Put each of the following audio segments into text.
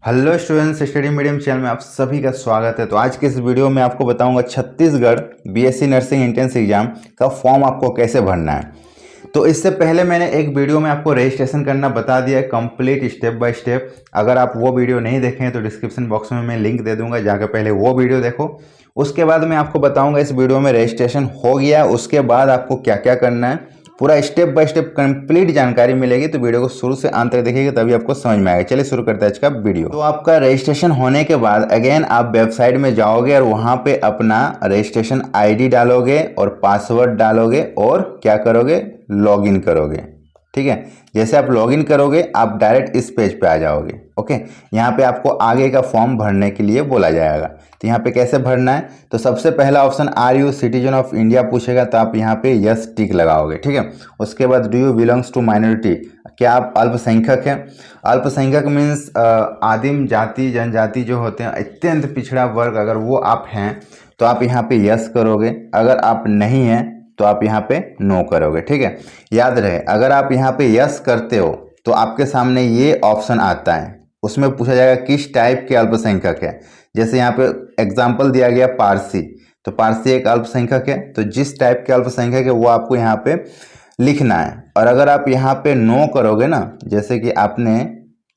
Hello students, study medium channel में आप सभी का स्वागत है। तो आज के इस वीडियो में आपको बताऊंगा Chhattisgarh BSc nursing entrance exam का फॉर्म आपको कैसे भरना है। तो इससे पहले मैंने एक वीडियो में आपको रजिस्ट्रेशन करना बता दिया है कंप्लीट स्टेप बाय स्टेप। अगर आप वो वीडियो नहीं देखे हैं तो डिस्क्रिप्शन बॉक्स में मैं लिंक दे दूंगा, जाकर पहले वो वीडियो देखो। उसके बाद मैं आपको बताऊंगा इस वीडियो में रजिस्ट्रेशन हो गया उसके बाद आपको क्या क्या करना है, पूरा स्टेप बाय स्टेप कंप्लीट जानकारी मिलेगी। तो वीडियो को शुरू से अंत तक देखिएगा तभी आपको समझ में आएगा। चलिए शुरू करते हैं आज का वीडियो। तो आपका रजिस्ट्रेशन होने के बाद अगेन आप वेबसाइट में जाओगे और वहां पे अपना रजिस्ट्रेशन आईडी डालोगे और पासवर्ड डालोगे और क्या करोगे, लॉगिन करोगे। ठीक है, जैसे आप लॉगिन करोगे आप डायरेक्ट इस पेज पे आ जाओगे। ओके, यहाँ पे आपको आगे का फॉर्म भरने के लिए बोला जाएगा। तो यहाँ पे कैसे भरना है, तो सबसे पहला option are you citizen of India पूछेगा, तो आप यहाँ पे यस टिक लगाओगे। ठीक है, उसके बाद do you belongs to minority, क्या आप अल्पसंख्यक हैं। अल्पसंख्यक मीन्स आदिम जाति जनजाति जो होते हैं, अत्यंत पिछड़ा वर्ग, अगर वो आप हैं तो आप यहाँ पे यस करोगे। अगर आप नहीं हैं तो आप यहाँ पे नो करोगे। ठीक है, याद रहे अगर आप यहाँ पे यस करते हो तो आपके सामने ये ऑप्शन आता है, उसमें पूछा जाएगा किस टाइप के अल्पसंख्यक है। जैसे यहाँ पे एग्जाम्पल दिया गया पारसी, तो पारसी एक अल्पसंख्यक है, तो जिस टाइप के अल्पसंख्यक है वो आपको यहाँ पे लिखना है। और अगर आप यहाँ पे नो करोगे ना, जैसे कि आपने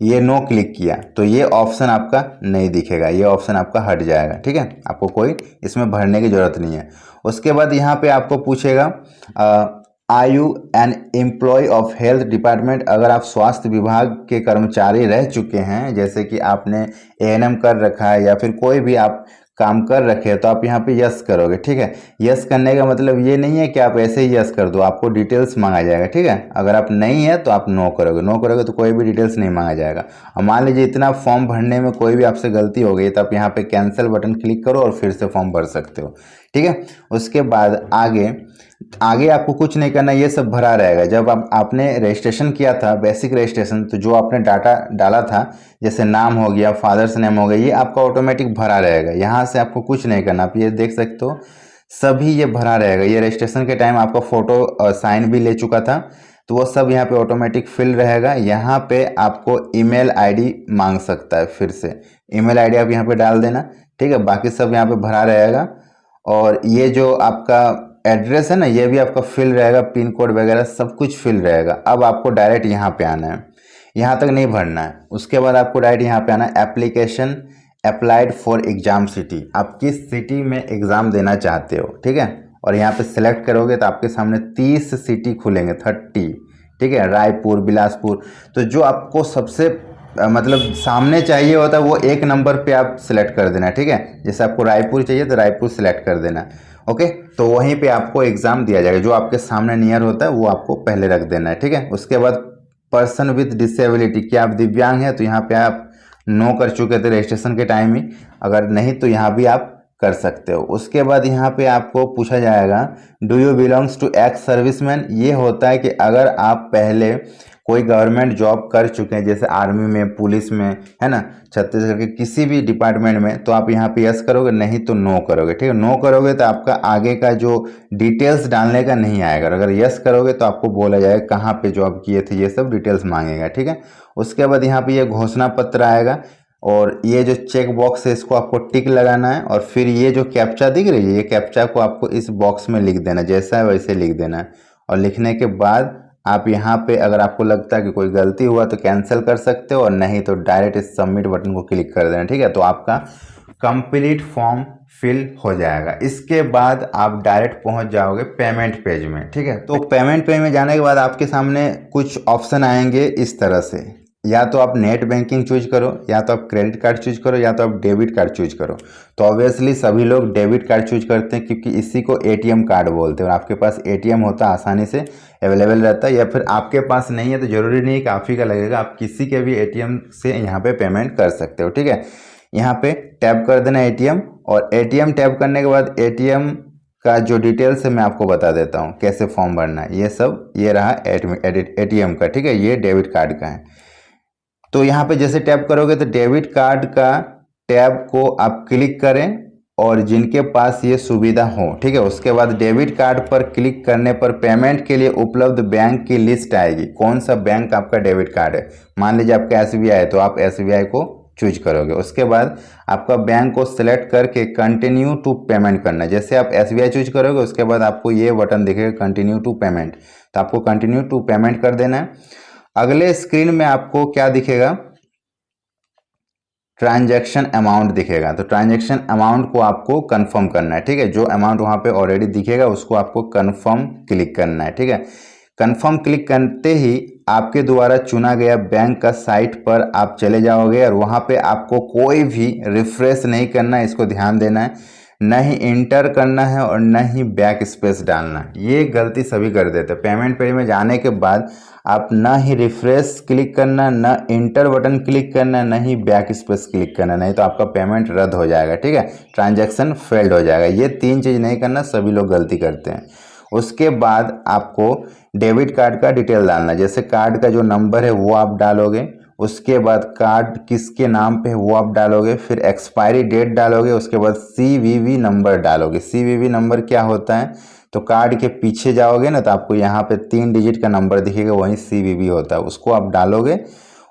ये नो क्लिक किया तो ये ऑप्शन आपका नहीं दिखेगा, ये ऑप्शन आपका हट जाएगा। ठीक है, आपको कोई इसमें भरने की जरूरत नहीं है। उसके बाद यहाँ पे आपको पूछेगा are you an employ of health department, अगर आप स्वास्थ्य विभाग के कर्मचारी रह चुके हैं, जैसे कि आपने एएनएम कर रखा है या फिर कोई भी आप काम कर रखे हैं, तो आप यहाँ पे यस करोगे। ठीक है, यस करने का मतलब ये नहीं है कि आप ऐसे ही यस कर दो, आपको डिटेल्स मांगा जाएगा। ठीक है, अगर आप नहीं है तो आप नो करोगे, नो करोगे तो कोई भी डिटेल्स नहीं मांगा जाएगा। और मान लीजिए इतना फॉर्म भरने में कोई भी आपसे गलती हो गई तो आप यहाँ पे कैंसिल बटन क्लिक करो और फिर से फॉर्म भर सकते हो। ठीक है, उसके बाद आगे आपको कुछ नहीं करना, ये सब भरा रहेगा। जब आपने रजिस्ट्रेशन किया था बेसिक रजिस्ट्रेशन, तो जो आपने डाटा डाला था जैसे नाम हो गया, फादर्स नेम हो गया, ये आपका ऑटोमेटिक भरा रहेगा। यहाँ से आपको कुछ नहीं करना, आप ये देख सकते हो सभी ये भरा रहेगा। ये रजिस्ट्रेशन के टाइम आपका फोटो साइन भी ले चुका था, तो वो सब यहाँ पे ऑटोमेटिक फिल रहेगा। यहाँ पे आपको ईमेल आईडी मांग सकता है, फिर से ईमेल आईडी आप यहाँ पे डाल देना। ठीक है, बाकी सब यहाँ पे भरा रहेगा। और ये जो आपका एड्रेस है ना, ये भी आपका फिल रहेगा, पिन कोड वगैरह सब कुछ फिल रहेगा। अब आपको डायरेक्ट यहाँ पे आना है, यहाँ तक नहीं भरना है। उसके बाद आपको डायरेक्ट यहाँ पे आना है application applied for exam city, आप किस सिटी में एग्ज़ाम देना चाहते हो। ठीक है, और यहाँ पे सिलेक्ट करोगे तो आपके सामने 30 सिटी खुलेंगे, 30। ठीक है, रायपुर, बिलासपुर, तो जो आपको सबसे मतलब सामने चाहिए होता है वो एक नंबर पे आप सिलेक्ट कर देना। ठीक है, जैसे आपको रायपुर चाहिए तो रायपुर सिलेक्ट कर देना। ओके, तो वहीं पे आपको एग्ज़ाम दिया जाएगा, जो आपके सामने नियर होता है वो आपको पहले रख देना है। ठीक है, उसके बाद पर्सन विथ डिसेबिलिटी, क्या आप दिव्यांग हैं, तो यहाँ पे आप नो कर चुके थे रजिस्ट्रेशन के टाइम ही, अगर नहीं तो यहाँ भी आप कर सकते हो। उसके बाद यहाँ पे आपको पूछा जाएगा do you belongs to ex serviceman, ये होता है कि अगर आप पहले कोई गवर्नमेंट जॉब कर चुके हैं, जैसे आर्मी में, पुलिस में, है ना, छत्तीसगढ़ के किसी भी डिपार्टमेंट में, तो आप यहाँ पे यस करोगे, नहीं तो नो करोगे। ठीक है, नो करोगे तो आपका आगे का जो डिटेल्स डालने का नहीं आएगा। अगर यस करोगे तो आपको बोला जाएगा कहाँ पे जॉब किए थे, ये सब डिटेल्स मांगेगा। ठीक है, उसके बाद यहाँ पे ये घोषणा पत्र आएगा और ये जो चेक बॉक्स है इसको आपको टिक लगाना है। और फिर ये जो कैप्चा दिख रही है, ये कैप्चा को आपको इस बॉक्स में लिख देना, जैसा है वैसे लिख देना है। और लिखने के बाद आप यहाँ पे अगर आपको लगता है कि कोई गलती हुआ तो कैंसिल कर सकते हो, और नहीं तो डायरेक्ट इस सबमिट बटन को क्लिक कर देना। ठीक है, तो आपका कंप्लीट फॉर्म फिल हो जाएगा। इसके बाद आप डायरेक्ट पहुंच जाओगे पेमेंट पेज में। ठीक है, तो पेमेंट पेज में जाने के बाद आपके सामने कुछ ऑप्शन आएंगे इस तरह से, या तो आप नेट बैंकिंग चूज करो, या तो आप क्रेडिट कार्ड चूज करो, या तो आप डेबिट कार्ड चूज करो। तो ऑब्वियसली सभी लोग डेबिट कार्ड चूज करते हैं क्योंकि इसी को एटीएम कार्ड बोलते हैं, और आपके पास एटीएम होता है, आसानी से अवेलेबल रहता है। या फिर आपके पास नहीं है तो जरूरी नहीं है कि आप ही का लगेगा, आप किसी के भी एटीएम से यहाँ पे पेमेंट कर सकते हो। ठीक है, यहाँ पे टैप कर देना एटीएम, और एटीएम टैप करने के बाद एटीएम का जो डिटेल्स है मैं आपको बता देता हूँ कैसे फॉर्म भरना है। ये सब ये रहा एटीएम का। ठीक है, ये डेबिट कार्ड का है। तो यहाँ पे जैसे टैप करोगे तो डेबिट कार्ड का टैब को आप क्लिक करें और जिनके पास ये सुविधा हो। ठीक है, उसके बाद डेबिट कार्ड पर क्लिक करने पर पेमेंट के लिए उपलब्ध बैंक की लिस्ट आएगी, कौन सा बैंक आपका डेबिट कार्ड है। मान लीजिए आपका एसबीआई है तो आप एसबीआई को चूज करोगे। उसके बाद आपका बैंक को सिलेक्ट करके कंटिन्यू टू पेमेंट करना है। जैसे आप SBI चूज करोगे उसके बाद आपको ये बटन दिखेगा कंटिन्यू टू पेमेंट, तो आपको कंटिन्यू टू पेमेंट कर देना है। अगले स्क्रीन में आपको क्या दिखेगा, ट्रांजैक्शन अमाउंट दिखेगा। तो ट्रांजैक्शन अमाउंट को आपको कंफर्म करना है, ठीक है। जो अमाउंट वहाँ पे ऑलरेडी दिखेगा उसको आपको कंफर्म क्लिक करना है, ठीक है। कंफर्म क्लिक करते ही आपके द्वारा चुना गया बैंक का साइट पर आप चले जाओगे और वहाँ पे आपको कोई भी रिफ्रेश नहीं करना है, इसको ध्यान देना है। न ही इंटर करना है और न ही बैक स्पेस डालना है। ये गलती सभी कर देते हैं। पेमेंट पेज में जाने के बाद आप न ही रिफ्रेश क्लिक करना, न इंटर बटन क्लिक करना, न ही बैक स्पेस क्लिक करना, नहीं तो आपका पेमेंट रद्द हो जाएगा, ठीक है। ट्रांजैक्शन फेल्ड हो जाएगा। ये 3 चीज़ नहीं करना, सभी लोग गलती करते हैं। उसके बाद आपको डेबिट कार्ड का डिटेल डालना है। जैसे कार्ड का जो नंबर है वो आप डालोगे, उसके बाद कार्ड किसके नाम पे है वो आप डालोगे, फिर एक्सपायरी डेट डालोगे, उसके बाद CVV नंबर डालोगे। CVV नंबर क्या होता है, तो कार्ड के पीछे जाओगे ना तो आपको यहाँ पे 3 डिजिट का नंबर दिखेगा, वही CVV होता है, उसको आप डालोगे।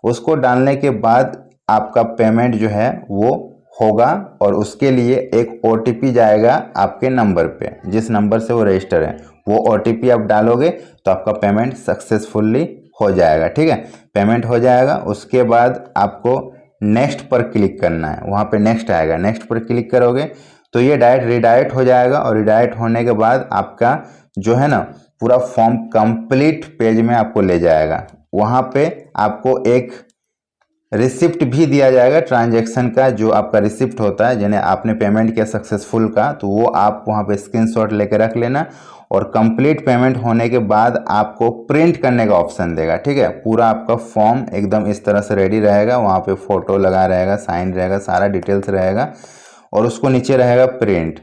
उसको डालने के बाद आपका पेमेंट जो है वो होगा और उसके लिए एक OTP जाएगा आपके नंबर पे, जिस नंबर से वो रजिस्टर है वो OTP आप डालोगे तो आपका पेमेंट सक्सेसफुली हो जाएगा, ठीक है। पेमेंट हो जाएगा। उसके बाद आपको नेक्स्ट पर क्लिक करना है, वहाँ पे नेक्स्ट आएगा, नेक्स्ट पर क्लिक करोगे तो ये डायरेक्ट रिडायरेक्ट हो जाएगा और रिडायरेक्ट होने के बाद आपका जो है ना पूरा फॉर्म कंप्लीट पेज में आपको ले जाएगा। वहाँ पे आपको एक रिसिप्ट भी दिया जाएगा ट्रांजैक्शन का, जो आपका रिसिप्ट होता है जिन्हें आपने पेमेंट किया सक्सेसफुल का, तो वो आप वहाँ पे स्क्रीनशॉट लेके रख लेना। और कंप्लीट पेमेंट होने के बाद आपको प्रिंट करने का ऑप्शन देगा, ठीक है। पूरा आपका फॉर्म एकदम इस तरह से रेडी रहेगा, वहाँ पे फोटो लगा रहेगा, साइन रहेगा, सारा डिटेल्स रहेगा और उसको नीचे रहेगा प्रिंट।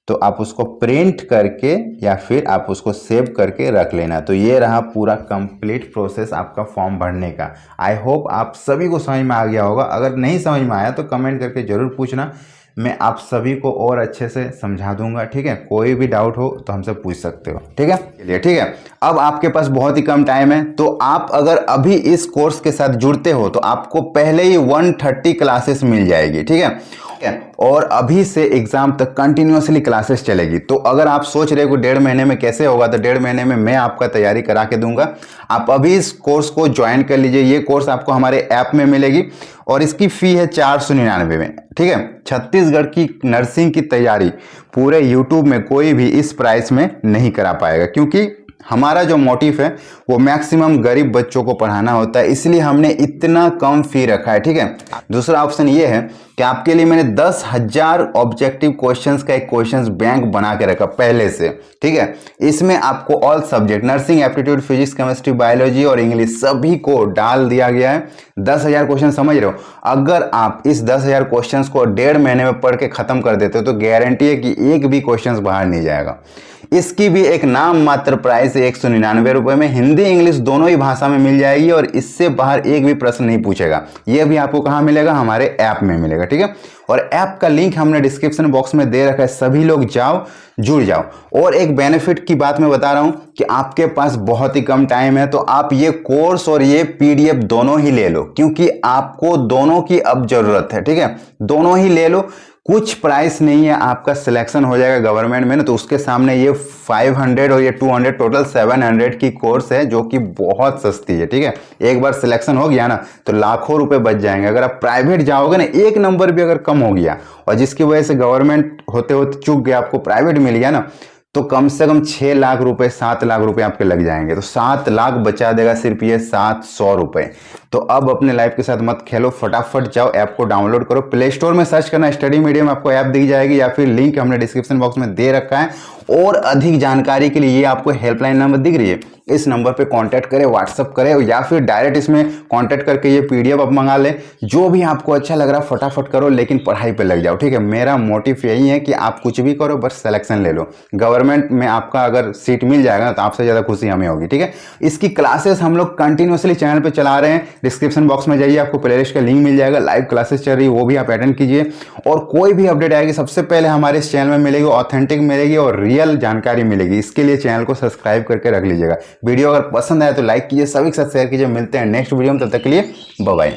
तो आप उसको प्रिंट करके या फिर आप उसको सेव करके रख लेना। तो ये रहा पूरा कंप्लीट प्रोसेस आपका फॉर्म भरने का। आई होप आप सभी को समझ में आ गया होगा। अगर नहीं समझ में आया तो कमेंट करके ज़रूर पूछना, मैं आप सभी को और अच्छे से समझा दूंगा, ठीक है। कोई भी डाउट हो तो हमसे पूछ सकते हो, ठीक है। चलिए ठीक है, अब आपके पास बहुत ही कम टाइम है, तो आप अगर अभी इस कोर्स के साथ जुड़ते हो तो आपको पहले ही 130 क्लासेस मिल जाएगी, ठीक है। और अभी से एग्जाम तक कंटिन्यूअसली क्लासेस चलेगी। तो अगर आप सोच रहे हो 1.5 महीने में कैसे होगा, तो 1.5 महीने में मैं आपका तैयारी करा के दूंगा। आप अभी इस कोर्स को ज्वाइन कर लीजिए। ये कोर्स आपको हमारे ऐप में मिलेगी और इसकी फी है 499 में, ठीक है। छत्तीसगढ़ की नर्सिंग की तैयारी पूरे यूट्यूब में कोई भी इस प्राइस में नहीं करा पाएगा, क्योंकि हमारा जो मोटिव है वो मैक्सिमम गरीब बच्चों को पढ़ाना होता है, इसलिए हमने इतना कम फी रखा है, ठीक है। दूसरा ऑप्शन ये है कि आपके लिए मैंने 10,000 ऑब्जेक्टिव क्वेश्चंस का एक क्वेश्चंस बैंक बना के रखा पहले से, ठीक है। इसमें आपको all subject nursing, aptitude, physics, chemistry, biology और इंग्लिश सभी को डाल दिया गया है। 10,000 क्वेश्चन, समझ रहे हो। अगर आप इस 10,000 क्वेश्चन को 1.5 महीने में पढ़ के खत्म कर देते हो तो गारंटी है कि एक भी क्वेश्चन बाहर नहीं जाएगा। इसकी भी एक नाम मात्र प्राइस है 199 रुपए में। हिंदी इंग्लिश दोनों ही भाषा में मिल जाएगी और इससे बाहर एक भी प्रश्न नहीं पूछेगा। यह भी आपको कहाँ मिलेगा, हमारे ऐप में मिलेगा, ठीक है। और ऐप का लिंक हमने डिस्क्रिप्शन बॉक्स में दे रखा है, सभी लोग जाओ, जुड़ जाओ। और एक बेनिफिट की बात मैं बता रहा हूं कि आपके पास बहुत ही कम टाइम है, तो आप ये कोर्स और ये PDF दोनों ही ले लो, क्योंकि आपको दोनों की अब जरूरत है, ठीक है। दोनों ही ले लो, कुछ प्राइस नहीं है, आपका सिलेक्शन हो जाएगा गवर्नमेंट में ना, तो उसके सामने ये 500 और ये 200 टोटल 700 की कोर्स है, जो कि बहुत सस्ती है, ठीक है। एक बार सिलेक्शन हो गया ना तो लाखों रुपए बच जाएंगे। अगर आप प्राइवेट जाओगे ना, एक नंबर भी अगर कम हो गया और जिसकी वजह से गवर्नमेंट होते होते चूक गया, आपको प्राइवेट मिल गया ना, तो कम से कम 6 लाख रुपए 7 लाख रुपए आपके लग जाएंगे। तो 7 लाख बचा देगा सिर्फ ये 700 रुपए। तो अब अपने लाइफ के साथ मत खेलो, फटाफट जाओ, ऐप को डाउनलोड करो। प्ले स्टोर में सर्च करना स्टडी मीडियम, आपको ऐप दी जाएगी, या फिर लिंक हमने डिस्क्रिप्शन बॉक्स में दे रखा है। और अधिक जानकारी के लिए ये आपको हेल्पलाइन नंबर दिख रही है, इस नंबर पे कांटेक्ट करें, व्हाट्सअप करें, या फिर डायरेक्ट इसमें कांटेक्ट करके ये PDF आप मंगा लें। जो भी आपको अच्छा लग रहा है फटाफट करो, लेकिन पढ़ाई पे लग जाओ, ठीक है। मेरा मोटिव यही है कि आप कुछ भी करो, बस सिलेक्शन ले लो। गवर्नमेंट में आपका अगर सीट मिल जाएगा ना तो आपसे ज़्यादा खुशी हमें होगी, ठीक है। इसकी क्लासेस हम लोग कंटिन्यूसली चैनल पर चला रहे हैं। डिस्क्रिप्शन बॉक्स में जाइए, आपको प्लेलिस्ट का लिंक मिल जाएगा, लाइव क्लासेस चल रही है, वो भी आप अटेंड कीजिए। और कोई भी अपडेट आएगी सबसे पहले हमारे इस चैनल में मिलेगी, ऑथेंटिक मिलेगी और रियल जानकारी मिलेगी। इसके लिए चैनल को सब्सक्राइब करके रख लीजिएगा। वीडियो अगर पसंद आए तो लाइक कीजिए, सभी के साथ शेयर कीजिए। मिलते हैं नेक्स्ट वीडियो में, तब तक के लिए बाय बाय।